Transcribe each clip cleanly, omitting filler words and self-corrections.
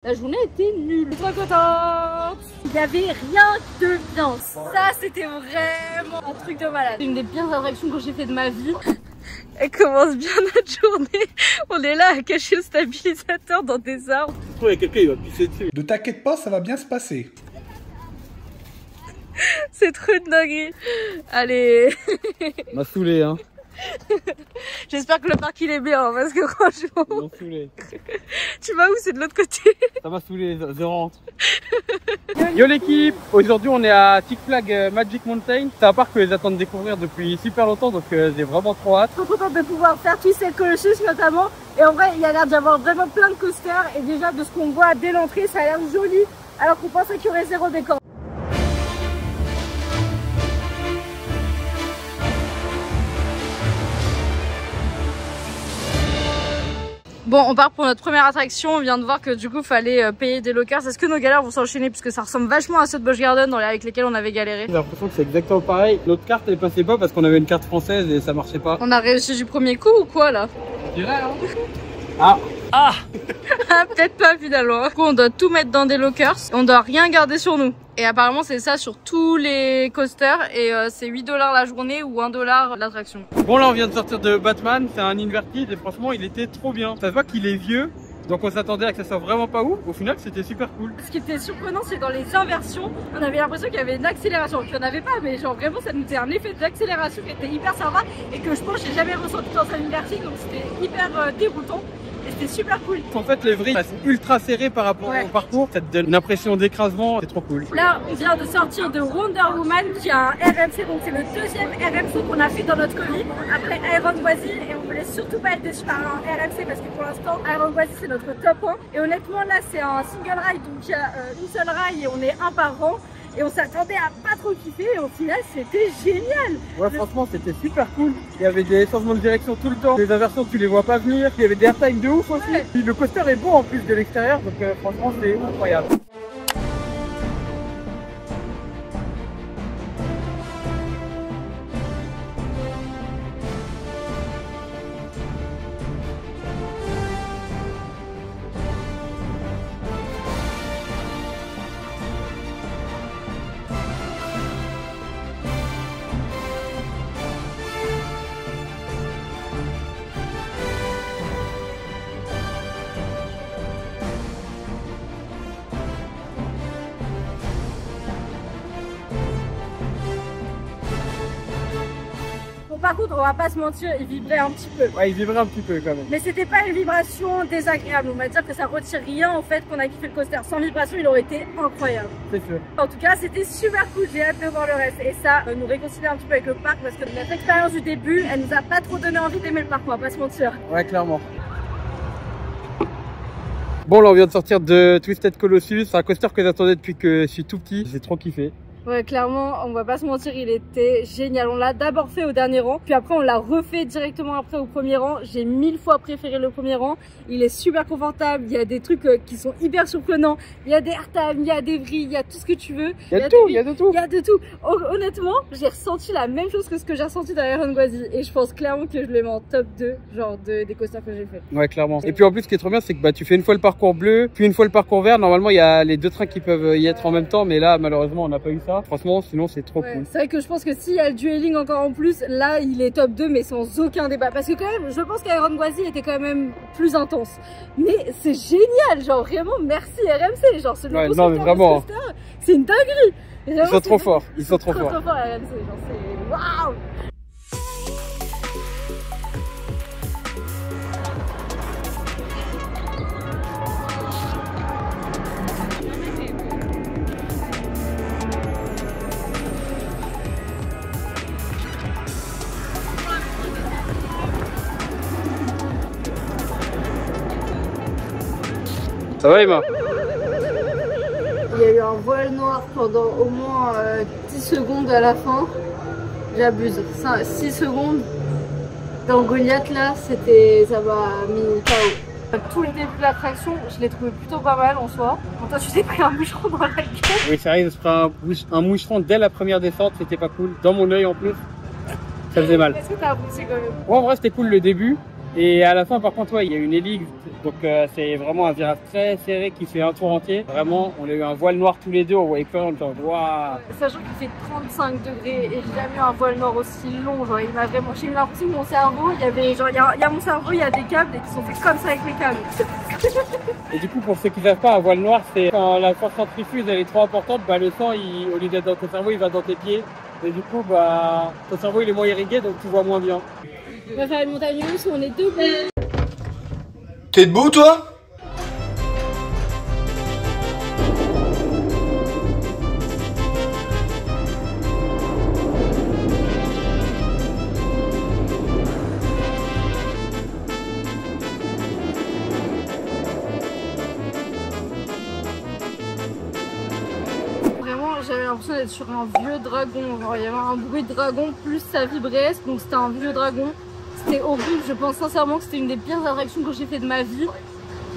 La journée était nulle. Trop contente. Il n'y avait rien de bien. Ça, c'était vraiment un truc de malade. C'est une des pires attractions que j'ai fait de ma vie. Elle commence bien notre journée. On est là à cacher le stabilisateur dans des arbres. Il y a quelqu'un, il va pisser dessus. Ne t'inquiète pas, ça va bien se passer. C'est trop une dinguerie. Allez. M'a saoulé, hein. J'espère que le parc il est bien parce que franchement. Ils m'ont saoulé. Tu vas où? C'est de l'autre côté. Ça m'a saoulé, je rentre. Yo l'équipe, aujourd'hui on est à Six Flags Magic Mountain. C'est un parc que les attends de découvrir depuis super longtemps, donc j'ai vraiment trop hâte. Je suis trop contente de pouvoir faire Twisted Colossus notamment. Et en vrai, il y a l'air d'y avoir vraiment plein de coasters. Et déjà de ce qu'on voit dès l'entrée, ça a l'air joli. Alors qu'on pensait qu'il y aurait zéro décor. Bon, on part pour notre première attraction. On vient de voir que du coup, fallait payer des lockers. Est-ce que nos galères vont s'enchaîner puisque ça ressemble vachement à ceux de Busch Garden avec lesquels on avait galéré? J'ai l'impression que c'est exactement pareil. Notre carte elle passait pas parce qu'on avait une carte française et ça marchait pas. On a réussi du premier coup ou quoi là? Je dirais, hein. Ah Peut-être pas finalement. Du coup, on doit tout mettre dans des lockers. On doit rien garder sur nous. Et apparemment, c'est ça sur tous les coasters. Et c'est 8 $ la journée ou 1 $ l'attraction. Bon là on vient de sortir de Batman, c'est un inverted et franchement il était trop bien. Ça se voit qu'il est vieux, donc on s'attendait à que ça soit vraiment pas ouf. Au final c'était super cool. Ce qui était surprenant, c'est dans les inversions, on avait l'impression qu'il y avait une accélération. Il n'y en avait pas, mais genre vraiment ça nous faisait un effet d'accélération qui était hyper sympa. Et que je pense que j'ai jamais ressenti dans un inverted. Donc c'était hyper déroutant. Et c'était super cool. En fait les vrilles sont ultra serrées par rapport au parcours. Ça te donne une impression d'écrasement, c'est trop cool. Là on vient de sortir de Wonder Woman qui a un RMC. Donc c'est le deuxième RMC qu'on a fait dans notre colis. Après Iron Gwazi. Et on voulait surtout pas être déçus par un RMC parce que pour l'instant Iron Gwazi c'est notre top 1. Et honnêtement là c'est un single ride. Donc il y a une seule rail et on est un par rang. Et on s'attendait à pas trop kiffer et au final c'était génial. Ouais franchement c'était super cool. Il y avait des changements de direction tout le temps. Les inversions tu les vois pas venir. Il y avait des airtime de ouf aussi. Puis le coaster est beau en plus de l'extérieur. Donc franchement c'est incroyable. Par contre, on va pas se mentir, il vibrait un petit peu. Ouais, il vibrait un petit peu quand même. Mais c'était pas une vibration désagréable. On va dire que ça retire rien au fait qu'on a kiffé le coaster. Sans vibration, il aurait été incroyable. C'est sûr. En tout cas, c'était super cool. J'ai hâte de voir le reste. Et ça nous réconcilie un petit peu avec le parc parce que notre expérience du début, elle nous a pas trop donné envie d'aimer le parc. On va pas se mentir. Ouais, clairement. Bon, là, on vient de sortir de Twisted Colossus. C'est un coaster que j'attendais depuis que je suis tout petit. J'ai trop kiffé. Ouais, clairement, on va pas se mentir, il était génial. On l'a d'abord fait au dernier rang, puis après on l'a refait directement après au premier rang. J'ai 1000 fois préféré le premier rang. Il est super confortable, il y a des trucs qui sont hyper surprenants. Il y a des airtime, il y a des vrilles, il y a tout ce que tu veux. Il y a de tout, il y a de tout. Il y a de tout. Honnêtement, j'ai ressenti la même chose que ce que j'ai ressenti dans Iron Gwazi. Et je pense clairement que je le mets en top 2, genre des coasters que j'ai fait. Ouais, clairement. Et puis en plus, ce qui est trop bien, c'est que tu fais une fois le parcours bleu, puis une fois le parcours vert. Normalement, il y a les deux trains qui peuvent y être en même temps, mais là, malheureusement, on n'a pas eu ça. Franchement, sinon, c'est trop cool. C'est vrai que je pense que s'il y a le dueling encore en plus, là, il est top 2, mais sans aucun débat. Parce que quand même, je pense qu'Iron Gwazi était quand même plus intense. Mais c'est génial, genre vraiment, merci RMC. Genre, c'est non, mais vraiment. C'est une dinguerie. Ils sont trop forts. Ils sont trop forts. Trop forts RMC, genre c'est waouh. Ça va Emma? Il y a eu un voile noir pendant au moins 10 secondes à la fin. J'abuse. 6 secondes. Dans Goliath là, ça m'a mis KO. Tout le début de l'attraction, je l'ai trouvé plutôt pas mal en soi. Bon, toi, tu t'es pris un moucheron dans la gueule. Oui, ça arrive de se prendre un moucheron dès la première descente, c'était pas cool. Dans mon œil en plus, ça faisait mal. Est-ce que t'as apprécié quand même? Ouais, en vrai, c'était cool le début. Et à la fin, par contre, ouais, il y a une hélice, donc c'est vraiment un virage très serré qui fait un tour entier. Vraiment, on a eu un voile noir tous les deux, on voyait plus rien, on était en waouh. Sachant qu'il fait 35 degrés et j'ai jamais eu un voile noir aussi long, genre il m'a vraiment... J'ai eu l'impression que mon cerveau, il y avait genre, il y a mon cerveau, il y a des câbles et qui sont faits comme ça avec les câbles. Et du coup, pour ceux qui ne savent pas, un voile noir, c'est quand la force centrifuge elle est trop importante, bah, le sang, au lieu d'être dans ton cerveau, il va dans tes pieds. Et du coup, bah, ton cerveau il est moins irrigué, donc tu vois moins bien. On va faire une montagne russe où on est debout. T'es debout, toi? J'avais l'impression d'être sur un vieux dragon, genre il y avait un bruit de dragon plus ça vibrait, donc c'était un vieux dragon. C'était horrible, je pense sincèrement que c'était une des pires attractions que j'ai fait de ma vie.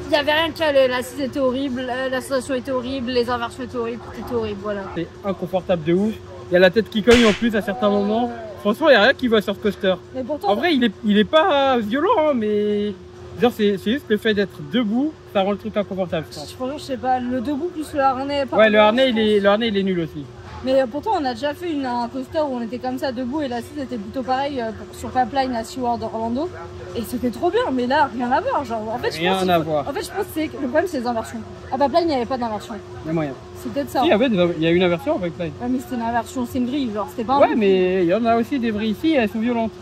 Il n'y avait rien qui allait, l'assise était horrible, la sensation était horrible, les inversions étaient horribles, tout était horrible, voilà. C'est inconfortable de ouf, il y a la tête qui cogne en plus à certains moments. Franchement, il n'y a rien qui va sur ce coaster. Mais pourtant, en vrai, il est pas violent, hein, mais genre c'est juste le fait d'être debout, ça rend le truc inconfortable. Franchement, je sais pas, le debout plus le harnais. Ouais, le harnais il est nul aussi. Mais pourtant, on a déjà fait un coaster où on était comme ça debout et l'assise était plutôt pareil sur Pipeline à SeaWorld Orlando. Et c'était trop bien, mais là, rien à voir. Genre, en fait, je pense que le problème, c'est les inversions. À Pipeline, il n'y avait pas d'inversion. Il y a moyen. C'est peut-être ça. Si, il y a une inversion à Pipeline. Ouais, mais c'était une inversion, c'est une grille, genre, c'était pas un... Ouais, mais il y en a aussi des vrilles ici, elles sont violentes.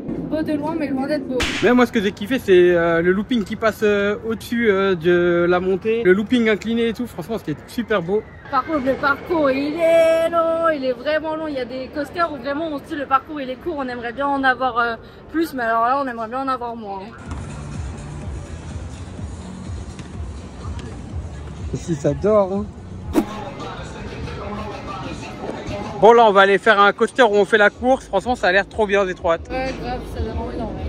Beau de loin, mais loin d'être beau. Mais moi, ce que j'ai kiffé, c'est le looping qui passe au-dessus de la montée. Le looping incliné et tout, franchement, c'était super beau. Par contre, le parcours, il est long, il est vraiment long. Il y a des coasters où vraiment on se dit le parcours, il est court, on aimerait bien en avoir plus, mais alors là, on aimerait bien en avoir moins. Ici, ça dort. Hein. Bon, là, on va aller faire un coaster où on fait la course. Franchement, ça a l'air trop bien, étroite. Ouais, grave, ça donne envie d'en vrai.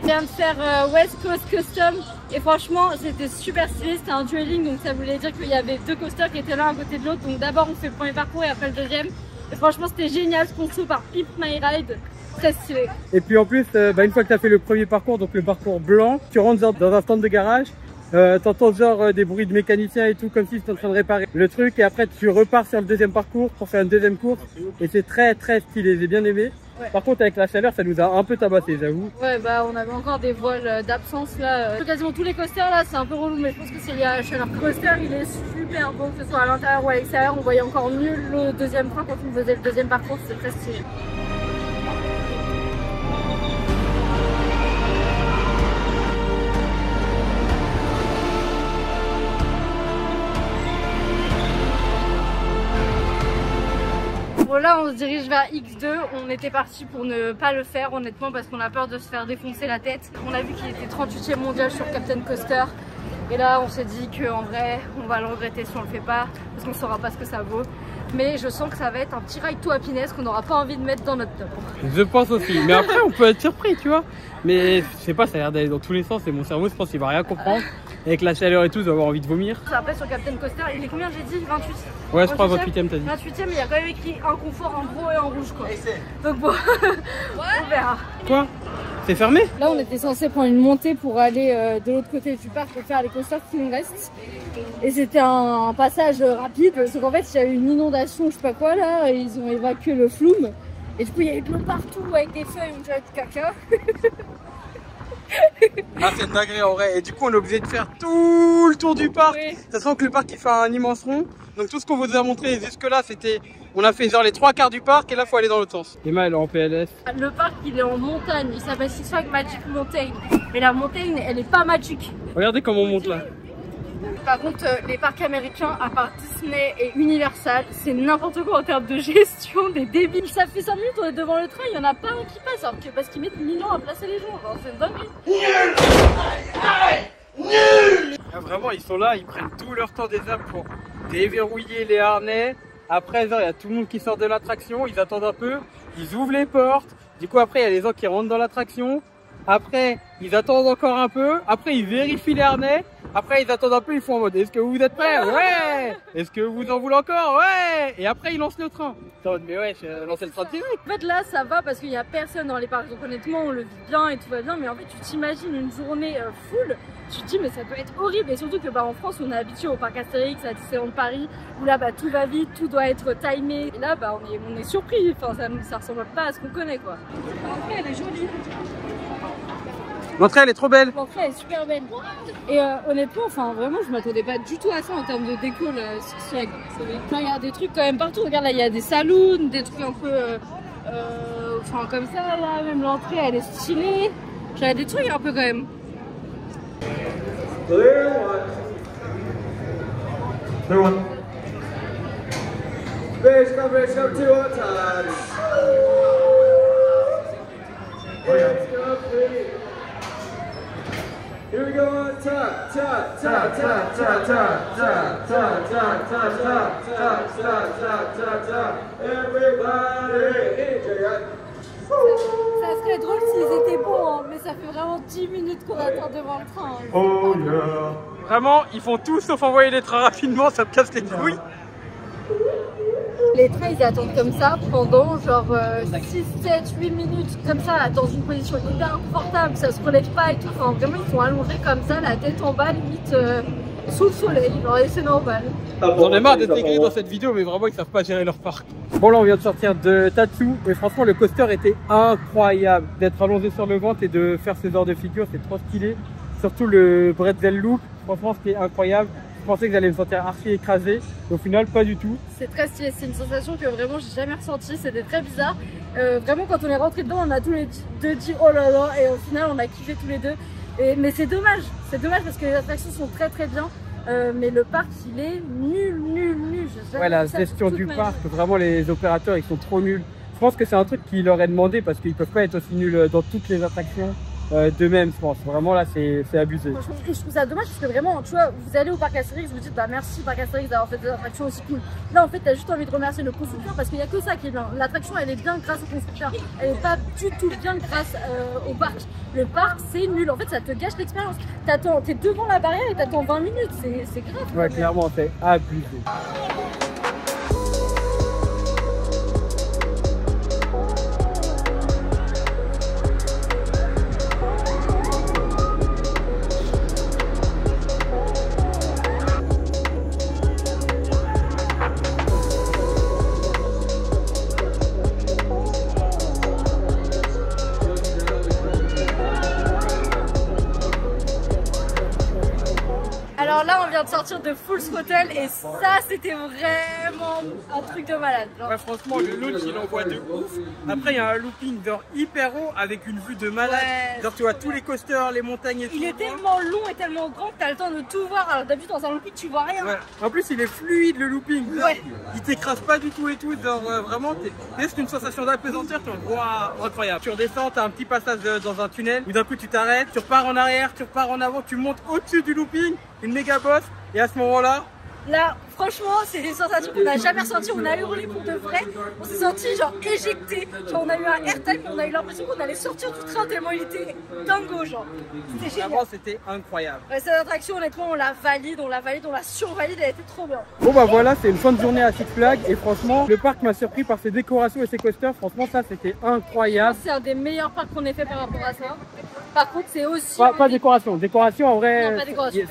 Je viens de faire West Coast Custom et franchement c'était super stylé, c'était un dueling donc ça voulait dire qu'il y avait deux coasters qui étaient l'un à côté de l'autre, donc d'abord on fait le premier parcours et après le deuxième et franchement c'était génial, sponsor par Pimp My Ride, très stylé. Et puis en plus une fois que tu as fait le premier parcours, donc le parcours blanc, tu rentres dans un stand de garage, t'entends genre des bruits de mécaniciens et tout comme si tu étais en train de réparer le truc et après tu repars sur le deuxième parcours pour faire une deuxième course et c'est très stylé, j'ai bien aimé. Ouais. Par contre avec la chaleur ça nous a un peu tabassé, j'avoue. Ouais bah on avait encore des voiles d'absence là. Quasiment tous les coasters là c'est un peu relou, mais je pense que c'est lié à la chaleur. Le coaster il est super beau, que ce soit à l'intérieur ou à l'extérieur. On voyait encore mieux le deuxième train quand on faisait le deuxième parcours, c'est très stylé. Bon là on se dirige vers X2, on était parti pour ne pas le faire honnêtement parce qu'on a peur de se faire défoncer la tête. On a vu qu'il était 38e mondial sur Captain Coaster et là on s'est dit qu'en vrai on va le regretter si on le fait pas parce qu'on saura pas ce que ça vaut. Mais je sens que ça va être un petit ride to happiness qu'on n'aura pas envie de mettre dans notre top. Je pense aussi, mais après on peut être surpris tu vois. Mais je sais pas, ça a l'air d'aller dans tous les sens et mon cerveau je pense qu'il va rien comprendre. Avec la chaleur et tout, je vais avoir envie de vomir. Après sur Captain Coaster, il est combien j'ai dit 28? Ouais, je crois 28e t'as dit. 28e, il y a quand même écrit inconfort en gros et en rouge quoi. Donc bon, on verra. Quoi? C'est fermé? Là on était censé prendre une montée pour aller de l'autre côté du parc pour faire les coasters qui nous restent. Et c'était un passage rapide, parce qu'en fait il y a eu une inondation, je sais pas quoi là, et ils ont évacué le flume. Et du coup il y avait plein partout avec des feuilles, on dirait du caca. Ah c'est une dinguerie en vrai, et du coup on est obligé de faire tout le tour du parc. Oui. Sachant que le parc il fait un immense rond, donc tout ce qu'on vous a montré jusque là c'était, on a fait genre les 3/4 du parc et là faut aller dans l'autre sens. Emma elle est en PLS. Le parc il est en montagne, il s'appelle Six Flags Magic Mountain, mais la montagne elle est pas magique. Regardez comment on monte là. Par contre, les parcs américains, à part Disney et Universal, c'est n'importe quoi en termes de gestion des débits. Ça fait 5 minutes, on est devant le train, il n'y en a pas un qui passe, alors que parce qu'ils mettent 1000 ans à placer les gens. C'est une dinguerie. Nul. Ah, vraiment, ils sont là, ils prennent tout leur temps des heures pour déverrouiller les harnais. Après, il y a tout le monde qui sort de l'attraction, ils attendent un peu, ils ouvrent les portes, Du coup après il y a les gens qui rentrent dans l'attraction. Après ils attendent encore un peu. Après ils vérifient les harnais. Après ils attendent un peu, ils font en mode est-ce que vous êtes prêts? Ouais. Est-ce que vous en voulez encore? Ouais. Et après ils lancent le train. Mais ouais, je lançais le train direct. En fait là ça va parce qu'il n'y a personne dans les parcs, donc honnêtement on le vit bien et tout va bien, mais en fait tu t'imagines une journée full, tu te dis mais ça doit être horrible, et surtout que bah, en France on est habitué au parc Astérix, à Disneyland Paris, où là bah, tout va vite, tout doit être timé, et là bah, on est surpris, enfin ça ressemble pas à ce qu'on connaît quoi. L'entrée elle est jolie. L'entrée elle est trop belle. L'entrée elle est super belle. Et honnêtement, enfin vraiment je m'attendais pas du tout à ça en termes de déco là, Six Flags. Là il y a des trucs quand même partout, regarde là il y a des saloons, des trucs un peu enfin comme ça là, même l'entrée elle est stylée. J'avais des trucs un peu quand même. Clear one. Clear one. Base coverage up 2 on time. Let's go, please. Here we go on top, top, top, top, top, top, top, top, top, top, top, top, top, top, top, top. Everybody, enjoy. Ça serait drôle s'ils étaient bons, hein, mais ça fait vraiment 10 minutes qu'on attend devant le train. Hein. Oh yeah. Vraiment, ils font tout sauf envoyer les trains rapidement, ça me casse les couilles. Les trains ils attendent comme ça pendant genre 6, 7, 8 minutes comme ça dans une position hyper inconfortable, ça se relève pas et tout, enfin vraiment ils sont allongés comme ça, la tête en bas limite sous le soleil, genre et c'est normal. J'en ai marre d'être écrit dans cette vidéo, mais vraiment ils savent pas gérer leur parc. Bon là on vient de sortir de Tatsu et franchement le coaster était incroyable. D'être allongé sur le ventre et de faire ce genre de figure, c'est trop stylé. Surtout le Bretzel Loop, franchement c'était incroyable. Je pensais que j'allais me sentir archi écrasé, au final pas du tout. C'est très stylé, c'est une sensation que vraiment j'ai jamais ressentie, c'était très bizarre. Vraiment quand on est rentré dedans on a tous les deux dit oh là là, et au final on a kiffé tous les deux. Mais c'est dommage parce que les attractions sont très très bien, mais le parc il est nul. Ouais, la gestion du parc, vraiment les opérateurs ils sont trop nuls. Je pense que c'est un truc qu'ils leur est demandé parce qu'ils peuvent pas être aussi nuls dans toutes les attractions. D'eux-mêmes, je pense. Vraiment là, c'est abusé. Franchement, je trouve ça dommage parce que vraiment, tu vois, vous allez au parc Astérix, vous dites bah merci parc Astérix d'avoir fait des attractions aussi cool. Là, en fait, t'as juste envie de remercier le constructeur parce qu'il n'y a que ça qui est bien. L'attraction, elle est bien grâce au constructeur. Elle est pas du tout bien grâce au parc. Le parc, c'est nul. En fait, ça te gâche l'expérience. T'es devant la barrière et t'attends 20 minutes. C'est grave. Ouais, clairement, c'est abusé. Alors là, on vient de sortir de Full Throttle et ça, c'était vraiment un truc de malade. Genre. Ouais, franchement, le launch il envoie de ouf. Après, il y a un looping genre hyper haut avec une vue de malade. Ouais. Genre, tu vois tous les coasters, les montagnes et tout. Il est tellement long et tellement grand que t'as le temps de tout voir. Alors d'habitude, dans un looping, tu vois rien. Ouais. En plus, il est fluide le looping. Ouais. Il t'écrase pas du tout et tout. Genre, vraiment, c'est une sensation d'apesanteur. Tu vois, waouh, incroyable. Tu redescends, t'as un petit passage dans un tunnel où d'un coup tu t'arrêtes, tu repars en arrière, tu repars en avant, tu montes au-dessus du looping. Une méga bosse, et à ce moment-là, là, franchement, c'est une sensation qu'on n'a jamais ressentie. On a hurlé pour de vrai. On s'est senti genre éjecté. Genre, on a eu un airtime, on a eu l'impression qu'on allait sortir du train tellement il était dingo, genre. C'était génial. Vraiment, c'était incroyable. Ouais, cette attraction, honnêtement, on la valide, on la survalide, elle était trop bien. Bon bah voilà, c'est une fin de journée à Six Flags et franchement, le parc m'a surpris par ses décorations et ses coasters. Franchement, ça c'était incroyable. C'est un des meilleurs parcs qu'on ait fait par rapport à ça. Par contre, c'est aussi... Pas décoration. Décoration, en vrai, non, pas décoration.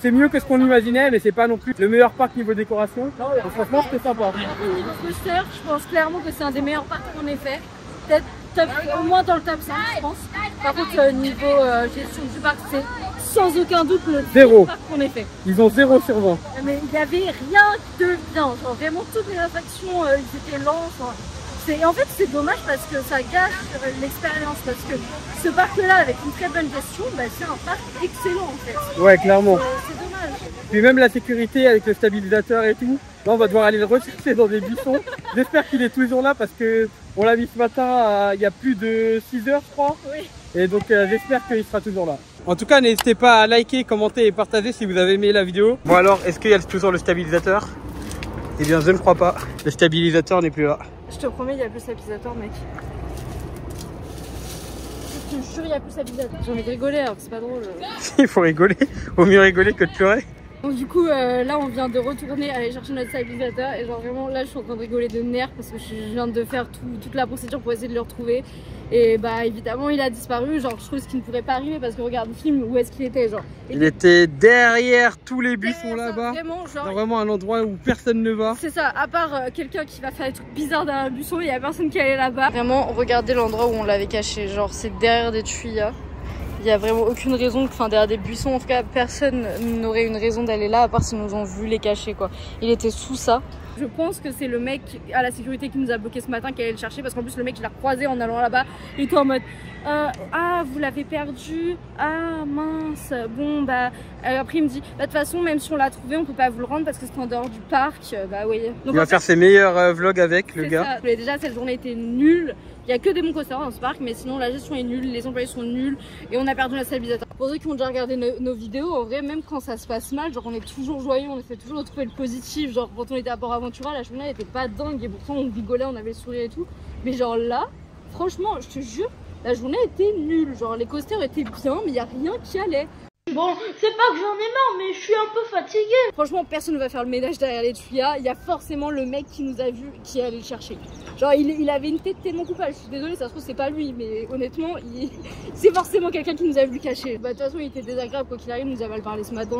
C'est mieux que ce qu'on imaginait, mais c'est pas non plus le meilleur parc niveau décoration. Donc, franchement, c'était sympa. Niveau coaster, je pense clairement que c'est un des meilleurs parcs qu'on ait fait. Peut-être au moins dans le top 5, je pense. Par contre, niveau gestion du parc, c'est sans aucun doute le meilleur parc qu'on ait fait. Ils ont 0 sur 20. Mais il n'y avait rien de bien. Genre vraiment toutes les attractions, ils étaient lents. Enfin, en fait, c'est dommage parce que ça gâche l'expérience. Parce que ce parc-là, avec une très bonne gestion, bah, c'est un parc excellent en fait. Ouais, clairement. C'est dommage. Puis même la sécurité avec le stabilisateur et tout. Là, on va devoir aller le rechercher dans des buissons. J'espère qu'il est toujours là parce que on l'a mis ce matin il y a plus de 6 heures, je crois. Oui. Et donc, j'espère qu'il sera toujours là. En tout cas, n'hésitez pas à liker, commenter et partager si vous avez aimé la vidéo. Bon alors, est-ce qu'il y a toujours le stabilisateur? Eh bien, je ne crois pas. Le stabilisateur n'est plus là. Je te promets, il y a plus stabilisateur, mec. Je te jure, il n'y a plus stabilisateur. J'ai envie de rigoler alors que c'est pas drôle. Il faut rigoler, vaut mieux rigoler que de pleurer. Donc du coup là on vient de retourner aller chercher notre stabilisateur et genre vraiment là je suis en train de rigoler de nerfs parce que je viens de faire toute la procédure pour essayer de le retrouver et bah évidemment il a disparu, genre je trouve ce qui ne pourrait pas arriver parce que regarde le film où est-ce qu'il était genre. Il était derrière tous les buissons là-bas, genre, vraiment un endroit où personne ne va. C'est ça, à part quelqu'un qui va faire des trucs bizarres dans un buisson, il n'y a personne qui allait là-bas. Vraiment regardez l'endroit où on l'avait caché, genre c'est derrière des tuyas. Il n'y a vraiment aucune raison, enfin derrière des buissons, en tout cas personne n'aurait une raison d'aller là à part s'ils nous ont vu les cacher quoi. Il était sous ça. Je pense que c'est le mec à la sécurité qui nous a bloqué ce matin qui allait le chercher parce qu'en plus le mec il l'a croisé en allant là-bas. Il était en mode ah vous l'avez perdu, ah mince, bon bah après il me dit bah de toute façon même si on l'a trouvé on peut pas vous le rendre parce que c'est en dehors du parc. Bah oui. Donc, il va faire ses meilleurs vlogs avec le gars. Ça. Déjà cette journée était nulle. Il n'y a que des bons coasters dans ce parc, mais sinon la gestion est nulle, les employés sont nuls et on a perdu notre stabilisateur. Pour ceux qui ont déjà regardé nos vidéos, en vrai, même quand ça se passe mal, genre on est toujours joyeux, on essaie toujours de trouver le positif. Genre quand on était à Port Aventura, la journée elle était pas dingue et pourtant on rigolait, on avait le sourire et tout. Mais genre là, franchement, je te jure, la journée était nulle. Genre les coasters étaient bien, mais il n'y a rien qui allait. Bon, c'est pas que j'en ai marre, mais je suis un peu fatiguée. Franchement, personne ne va faire le ménage derrière les tuyas. Il y a forcément le mec qui nous a vus qui est allé le chercher. Genre, il avait une tête tellement coupable. Je suis désolée, ça se trouve, c'est pas lui. Mais honnêtement, c'est forcément quelqu'un qui nous a vu le cacher. Bah, de toute façon, il était désagréable quoi qu'il arrive. Il nous a mal parlé ce matin.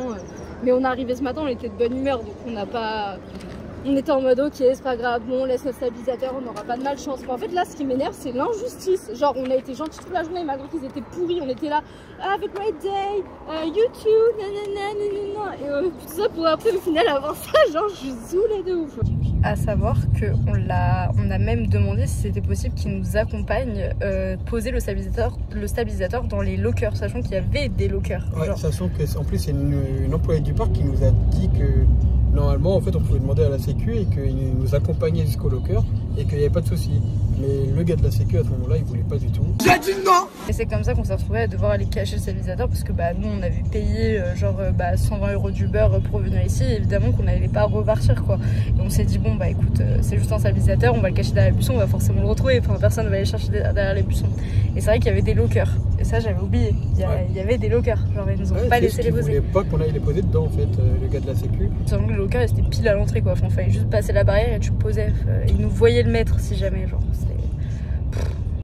Mais on est arrivé ce matin, on était de bonne humeur. Donc, on n'a pas. On était en mode ok, c'est pas grave, bon, on laisse notre stabilisateur, on n'aura pas de malchance. En fait, là, ce qui m'énerve, c'est l'injustice. Genre, on a été gentils toute la journée, malgré qu'ils étaient pourris. On était là, have a great day, you too, nanana, nanana. Et tout ça pour après, au final, avoir ça, genre, je suis saoulée de ouf. À savoir qu'on a même demandé si c'était possible qu'il nous accompagne poser le stabilisateur dans les lockers, sachant qu'il y avait des lockers. Ouais, genre. sachant que en plus, c'est une employée du parc qui nous a dit que normalement, en fait, on pouvait demander à la sécu et qu'il nous accompagnait jusqu'au locker et qu'il n'y avait pas de souci. Mais le gars de la sécu, à ce moment-là, il voulait pas du tout. J'ai dit non. Et c'est comme ça qu'on s'est retrouvé à devoir aller cacher le stabilisateur parce que bah, nous, on avait payé 120 € d'Uber pour venir ici. Et évidemment qu'on n'allait pas repartir quoi. Et on s'est dit bon bah écoute, c'est juste un stabilisateur, on va le cacher derrière les buissons, on va forcément le retrouver. Enfin, personne ne va aller chercher derrière les buissons. Et c'est vrai qu'il y avait des lockers. Et ça, j'avais oublié. Il y avait des lockers. Genre, ils nous ont pas laissé les poser. Ils voulaient pas qu'on aille les poser dedans en fait, le gars de la sécu. Seulement que le locker, c'était pile à l'entrée quoi. Enfin, fallait juste passer la barrière et tu le posais. Ils nous voyaient le mettre si jamais. Genre,